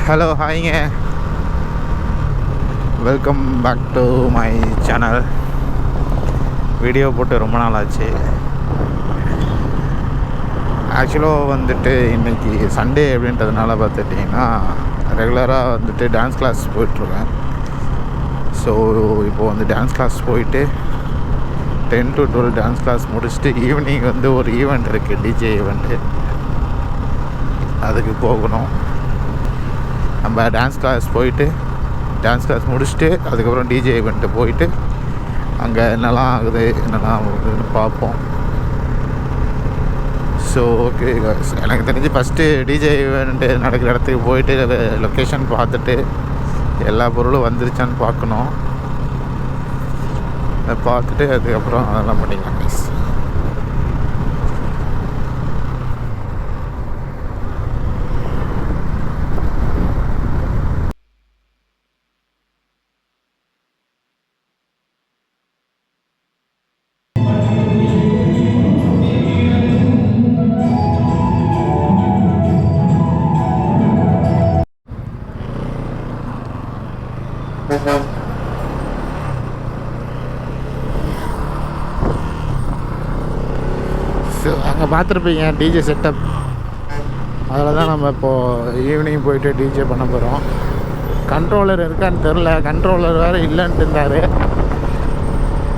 Hello ஹாய்ங்க, welcome back to my channel. Video போட்டு ரொம்ப நாள் ஆச்சு. ஆக்சுவலாக வந்துட்டு இன்றைக்கி சண்டே அப்படின்றதுனால பார்த்துட்டிங்கன்னா ரெகுலராக வந்துட்டு டான்ஸ் கிளாஸ் போயிட்டுருக்கேன். ஸோ இப்போது வந்து டான்ஸ் கிளாஸ் போயிட்டு 10 to 12 டான்ஸ் கிளாஸ் முடிச்சுட்டு ஈவினிங் வந்து ஒரு ஈவெண்ட் இருக்குது, டிஜே ஈவெண்ட்டு. அதுக்கு போகணும். நம்ம டான்ஸ் கிளாஸ் போயிட்டு டான்ஸ் கிளாஸ் முடிச்சுட்டு அதுக்கப்புறம் டிஜே ஈவெண்ட்டு போயிட்டு அங்கே என்னெல்லாம் ஆகுது என்னெல்லாம் ஆகுதுன்னு பார்ப்போம். ஸோ ஓகே, எனக்கு தெரிஞ்சு ஃபஸ்ட்டு டிஜே ஈவெண்ட்டு நடக்கிற இடத்துக்கு போயிட்டு லொக்கேஷன் பார்த்துட்டு எல்லா பொருளும் வந்துருச்சான்னு பார்க்கணும். அதை பார்த்துட்டு அதுக்கப்புறம் அதெல்லாம் பண்ணிக்கலாம். ப்ளீஸ் அங்கே பார்த்துருப்பீங்க டிஜே செட்டப். அதில் தான் நம்ம இப்போது ஈவினிங் போயிட்டு டிஜே பண்ண போகிறோம். கண்ட்ரோலர் இருக்கான்னு தெரில, கண்ட்ரோலர் வேறு இல்லைன்ட்டு இருந்தார்.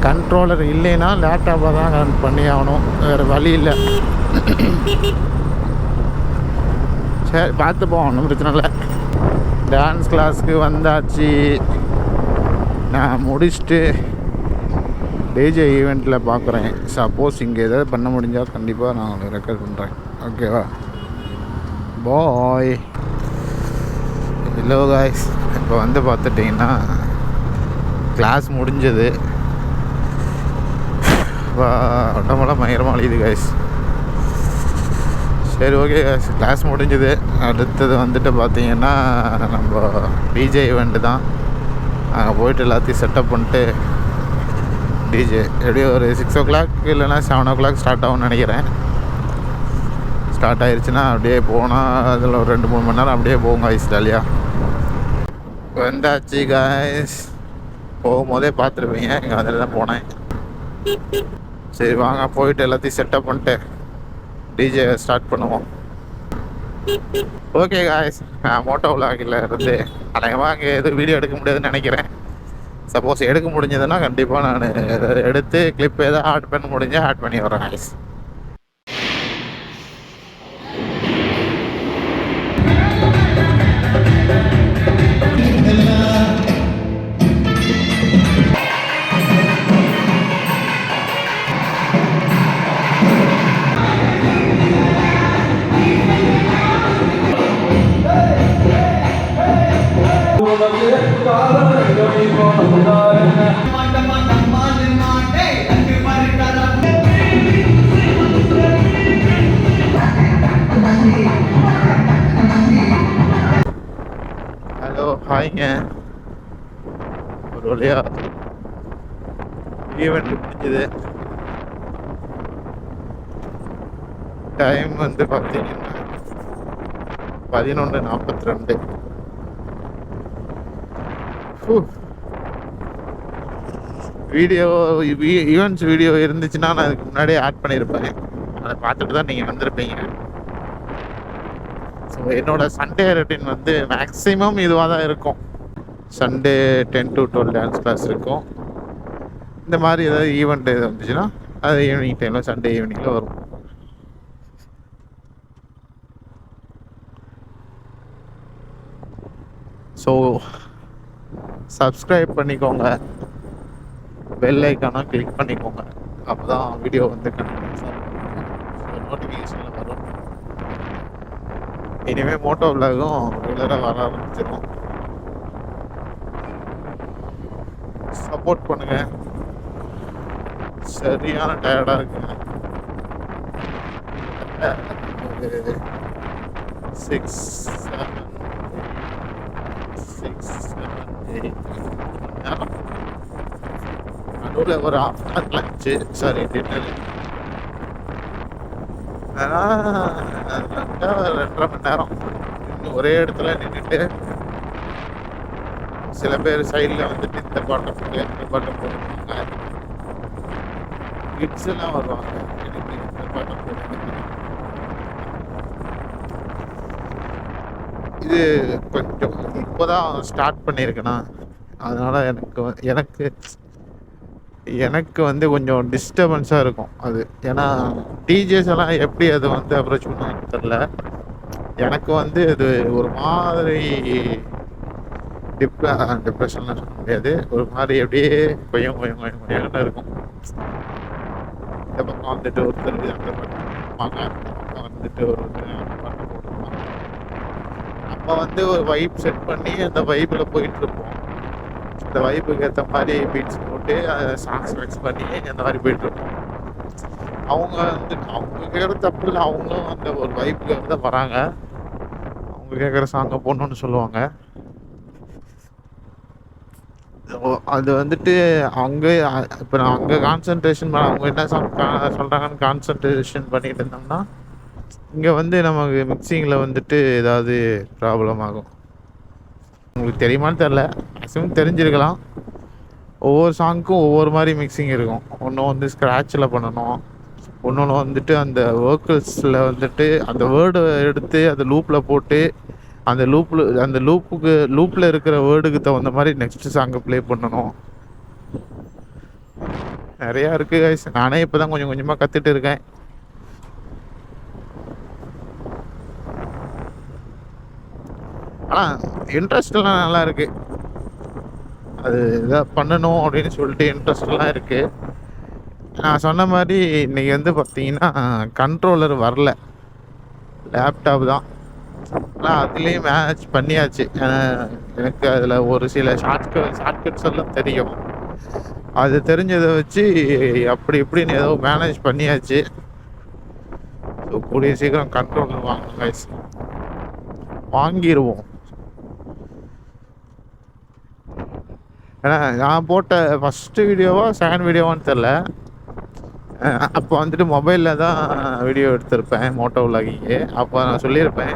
கண்ட்ரோலர் இல்லைன்னா லேப்டாப்பில் தான் கனெக்ட் பண்ணி ஆகணும், வேறு வழி இல்லை. சரி பார்த்துப்போம், ஒன்றும் பிரச்சனை இல்லை. டான்ஸ் கிளாஸுக்கு வந்தாச்சு. நான் முடிச்சுட்டு டிஜே ஈவெண்ட்டில் பார்க்குறேன். சப்போஸ் இங்கே எதாவது பண்ண முடிஞ்சால் கண்டிப்பாக நான் ரெக்கார்ட் பண்ணுறேன். ஓகேவா? பாய். ஹலோ காய்ஸ், இப்போ வந்து பார்த்துட்டிங்கன்னா கிளாஸ் முடிஞ்சது. உடம்பெல்லாம் பயங்கரமாக அழியுது காய்ஸ். சரி ஓகே காய்ஸ், கிளாஸ் முடிஞ்சது. அடுத்தது வந்துட்டு பார்த்திங்கன்னா நம்ம டிஜே ஈவெண்ட்டு தான். அங்கே போய்ட்டு எல்லாத்தையும் செட்டப் பண்ணிட்டு டிஜே எப்படியும் ஒரு 6 o'clock இல்லைனா 7 o'clock ஸ்டார்ட் ஆகும்னு நினைக்கிறேன். ஸ்டார்ட் ஆகிடுச்சுன்னா அப்படியே போனால் அதில் ஒரு 2-3 மணி நேரம் அப்படியே போகும் காய்ஸ். ஜாலியாக வந்தாச்சு காய்ஸ். போகும்போதே பார்த்துருப்பீங்க, இங்கே அதில் தான் போனேன். சரி வாங்க போயிட்டு எல்லாத்தையும் செட்டப் பண்ணிட்டு டிஜே ஸ்டார்ட் பண்ணுவோம். ஓகே காய்ஸ், மோட்டோ விலாகில் இருந்து அநேகமாக அங்கே எதுவும் வீடியோ எடுக்க முடியாதுன்னு நினைக்கிறேன். சப்போஸ் எடுக்க முடிஞ்சதுன்னா கண்டிப்பாக நான் எடுத்து கிளிப் எதாவது ஆட் பண்ண முடிஞ்சால் ஆட் பண்ணி வரேன் காய்ஸ். ஹலோ ஹாய்ங்க, ஒரு வழியா ஈவெண்ட் முடிஞ்சது. டைம் வந்து பார்த்தீங்கன்னா 11:42. வீடியோ ஈவெண்ட்ஸ் வீடியோ இருந்துச்சுன்னா நான் அதுக்கு முன்னாடியே ஆட் பண்ணியிருப்பேன். அதை பார்த்துட்டு தான் நீங்கள் வந்திருப்பீங்க. ஸோ என்னோட சண்டே ரொட்டீன் வந்து மேக்ஸிமம் இதுவாக தான் இருக்கும். சண்டே 10 to 12 டான்ஸ் கிளாஸ் இருக்கும். இந்த மாதிரி ஏதாவது ஈவெண்ட் எது வந்துச்சுன்னா அது ஈவினிங் டைமில், சண்டே ஈவினிங்கில் வரும். ஸோ சப்ஸ்கிரைப் பண்ணிக்கோங்க, பெல் ஐக்கானை கிளிக் பண்ணிக்கோங்க. அப்போ தான் வீடியோ வந்து கண்டினியூஸாக நோட்டிஃபிகேஷனில் வரும். இனிமேல் மோட்டோ விலாகும் ரெகுலராக வர ஆரம்பிச்சிடும். சப்போர்ட் பண்ணுங்க. சரியான டயர்டாக இருக்குங்க. 6 7 நேரம் நடுவில் ஒரு half an hour lunch, sorry dinner. 2.5 மணி நேரம் இன்னும் ஒரே இடத்துல நின்றுட்டு, சில பேர் சைடில் வந்துட்டு இந்த பாட்டை போட்டு இந்த பாட்டை போடுவாங்க. கிட்ஸ் எல்லாம் வருவாங்க, எனக்கு இந்த பாட்டை போடுவாங்க. இது கொஞ்சம் இப்போதான் ஸ்டார்ட் பண்ணியிருக்கேனா, அதனால் எனக்கு வந்து கொஞ்சம் டிஸ்டர்பன்ஸாக இருக்கும் அது. ஏன்னா டிஜேஸ் எல்லாம் எப்படி அது வந்து அப்ரோச் பண்ணுவாங்கன்னு தெரில. எனக்கு வந்து இது ஒரு மாதிரி டிப்ரெஷன்லாம் சொல்ல முடியாது, ஒரு மாதிரி அப்படியே கொயன்னு இருக்கும். இந்த பக்கம் வந்துட்டு ஒருத்தர் அந்த பண்ணுவாங்க, அந்த பக்கம் வந்துட்டு ஒரு பண்ண போட்டுருப்பாங்க. நம்ம வந்து ஒரு வைப் செட் பண்ணி அந்த வைப்பில் போயிட்டு இருப்போம். இந்த வைப்புக்கு ஏற்ற மாதிரி பீட்ஸ் போட்டு சாங்ஸ் மிக்ஸ் பண்ணி அந்த மாதிரி போயிட்டு இருப்போம். அவங்க வந்து அவங்க கேட்குற தப்பு இல்லை, அவங்களும் அந்த ஒரு வைப்புக்காக தான் வராங்க. அவங்க கேட்குற சாங்கை போடணுன்னு சொல்லுவாங்க. அது வந்துட்டு அங்கே இப்போ நான் அங்கே கான்சன்ட்ரேஷன் அவங்க என்ன சொல்கிறாங்கன்னு கான்சன்ட்ரேஷன் பண்ணிட்டு இருந்தோம்னா, இங்கே வந்து நமக்கு மிக்சிங்கில் வந்துட்டு ஏதாவது ப்ராப்ளம் ஆகும். உங்களுக்கு தெரியுமான்னு தெரில, மேக்ஸிமம் தெரிஞ்சிருக்கலாம். ஒவ்வொரு சாங்க்கும் ஒவ்வொரு மாதிரி மிக்சிங் இருக்கும். ஒன்று வந்து ஸ்க்ராட்சில் பண்ணணும், ஒன்று வந்துட்டு அந்த வோக்கல்ஸில் வந்துட்டு அந்த வேர்டை எடுத்து அந்த லூப்பில் போட்டு அந்த லூப்பில் இருக்கிற வேர்டுக்கு தகுந்த மாதிரி நெக்ஸ்ட் சாங்கை ப்ளே பண்ணணும். நிறையா இருக்குது கைஸ். நானே இப்போ தான் கொஞ்சம் கொஞ்சமாக கற்றுட்டு இருக்கேன். ஆனால் இன்ட்ரெஸ்டெல்லாம் நல்லா இருக்குது. அது இதாக பண்ணணும் அப்படின்னு சொல்லிட்டு இன்ட்ரெஸ்டெல்லாம் இருக்குது. நான் சொன்ன மாதிரி இன்றைக்கி வந்து பார்த்தீங்கன்னா கண்ட்ரோலர் வரல, லேப்டாப் தான். ஆனால் அதுலேயும் மேட்ச் பண்ணியாச்சு. எனக்கு அதில் ஒரு சில ஷார்ட்கட்ஸ் எல்லாம் தெரியும். அது தெரிஞ்சதை வச்சு அப்படி இப்படின்னு ஏதோ மேனேஜ் பண்ணியாச்சு. ஸோ கூடிய சீக்கிரம் கண்ட்ரோலர் வாங்கணும் கைஸ், வாங்கிடுவோம். ஏன்னா நான் போட்ட ஃபஸ்ட்டு வீடியோவா செகண்ட் வீடியோவான்னு தெரில, அப்போ வந்துட்டு மொபைலில் தான் வீடியோ எடுத்திருப்பேன் மோட்டோ விலாகிங்கு. அப்போ நான் சொல்லியிருப்பேன்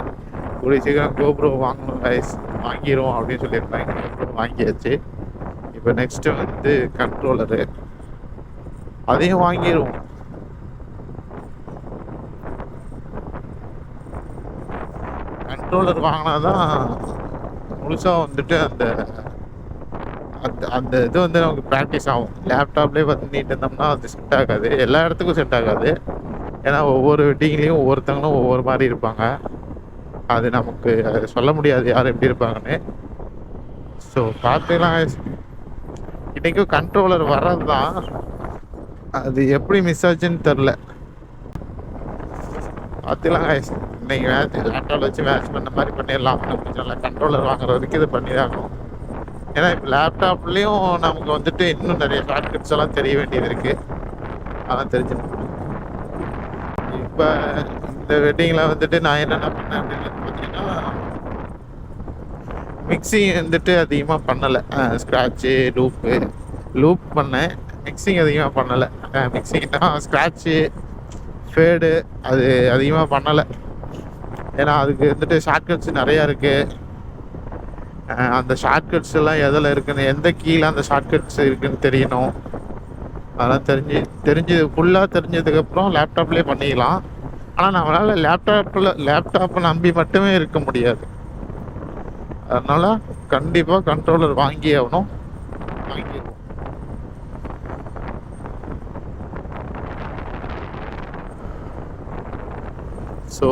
கூடிய சீக்கிரம் கோப்ரோ வாங்கணும் கைஸ், வாங்கிடுவோம் அப்படின்னு சொல்லியிருப்பேன். கோப்ரோ வாங்கியாச்சு. இப்போ நெக்ஸ்ட்டு வந்து கண்ட்ரோலரு, அதையும் வாங்கிடுவோம். கண்ட்ரோலர் வாங்கினா தான் முழுசாக வந்துட்டு அந்த அந்த இது வந்து நமக்கு ப்ராக்டிஸ் ஆகும். லேப்டாப்லேயே பண்ணிட்டு இருந்தோம்னா அது செட் ஆகாது, எல்லா இடத்துக்கும் செட் ஆகாது. ஏன்னா ஒவ்வொரு வெட்டிங்லேயும் ஒவ்வொருத்தவங்களும் ஒவ்வொரு மாதிரி இருப்பாங்க. அது நமக்கு சொல்ல முடியாது யார் எப்படி இருப்பாங்கன்னு. ஸோ பார்த்துக்கலாம். இன்றைக்கும் கண்ட்ரோலர் வர்றது தான், அது எப்படி மிஸ் ஆச்சுன்னு தெரில. பார்த்துக்கலாம் இன்னைக்கு லேப்டாப்பில் வச்சு மேட்ச் பண்ண மாதிரி பண்ணிடலாம். கொஞ்சம் கண்ட்ரோலர் வாங்குற வரைக்கும் இது பண்ணி தான் ஆகணும். ஏன்னா இப்போ லேப்டாப்லேயும் நமக்கு வந்துட்டு இன்னும் நிறைய ஷார்ட்கட்ஸ் எல்லாம் தெரிய வேண்டியது இருக்குது. அதெல்லாம் தெரிஞ்சுக்கணும். இப்போ இந்த வெட்டிங்கில் வந்துட்டு நான் என்னென்ன பண்ணேன் அப்படின்னு பார்த்தீங்கன்னா, மிக்சிங் வந்துட்டு அதிகமாக பண்ணலை. ஸ்க்ராட்சு லூப் பண்ணேன், மிக்சிங் அதிகமாக பண்ணலை. மிக்சிங் தான் ஸ்க்ராட்சு ஃபேடு அது அதிகமாக பண்ணலை. ஏன்னா அதுக்கு வந்துட்டு ஷார்ட்கட்ஸ் நிறையா இருக்குது. அந்த ஷார்ட்கட்ஸ் எல்லாம் எதில் இருக்குன்னு, எந்த கீழே அந்த ஷார்ட்கட்ஸ் இருக்குதுன்னு தெரியணும். அதெல்லாம் தெரிஞ்சு ஃபுல்லாக தெரிஞ்சதுக்கப்புறம் லேப்டாப்லேயே பண்ணிக்கலாம். ஆனால் நம்மளால் லேப்டாப்பை நம்பி மட்டுமே இருக்க முடியாது. அதனால் கண்டிப்பாக கண்ட்ரோலர் வாங்கி ஆகணும், வாங்கிடுவோம். ஸோ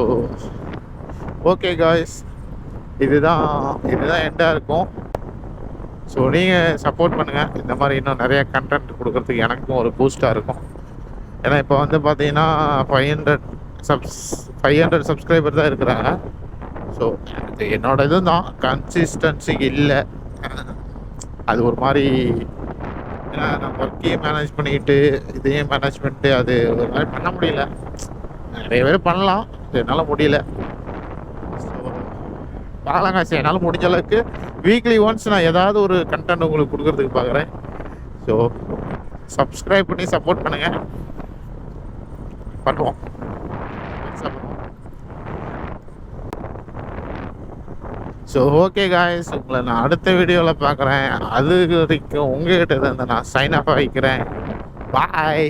ஓகே காய்ஸ், இதுதான் எண்டாக இருக்கும். ஸோ நீங்கள் சப்போர்ட் பண்ணுங்கள். இந்த மாதிரி இன்னும் நிறைய கண்டென்ட் கொடுக்குறதுக்கு எனக்கும் ஒரு பூஸ்ட்டாக இருக்கும். ஏன்னா இப்போ வந்து பார்த்தீங்கன்னா 500 சப்ஸ்கிரைபர் தான் இருக்கிறாங்க. ஸோ அது என்னோட இதுதான், கன்சிஸ்டன்சி இல்லை. அது ஒரு மாதிரி, ஏன்னா நான் ஒர்க்கையும் மேனேஜ் பண்ணிக்கிட்டு இதையும் மேனேஜ் பண்ணிட்டு அது ஒரு மாதிரி பண்ண முடியல. நிறைய பேர் பண்ணலாம், என்னால் முடியல. ஸோ பார்க்கலாங்க. சரி, என்னால் முடிஞ்ச அளவுக்கு வீக்லி ஒன்ஸ் நான் ஏதாவது ஒரு கண்டென்ட் உங்களுக்கு கொடுக்கறதுக்கு பார்க்குறேன். ஸோ சப்ஸ்கிரைப் பண்ணி சப்போர்ட் பண்ணுங்கள். பண்ணுவோம். ஸோ ஓகே காய்ஸ், உங்களை நான் அடுத்த வீடியோவில் பார்க்குறேன். அது வரைக்கும் உங்கள்கிட்ட இருந்து நான் சைன் ஆஃப் ஆகிக்கிறேன். பாய்.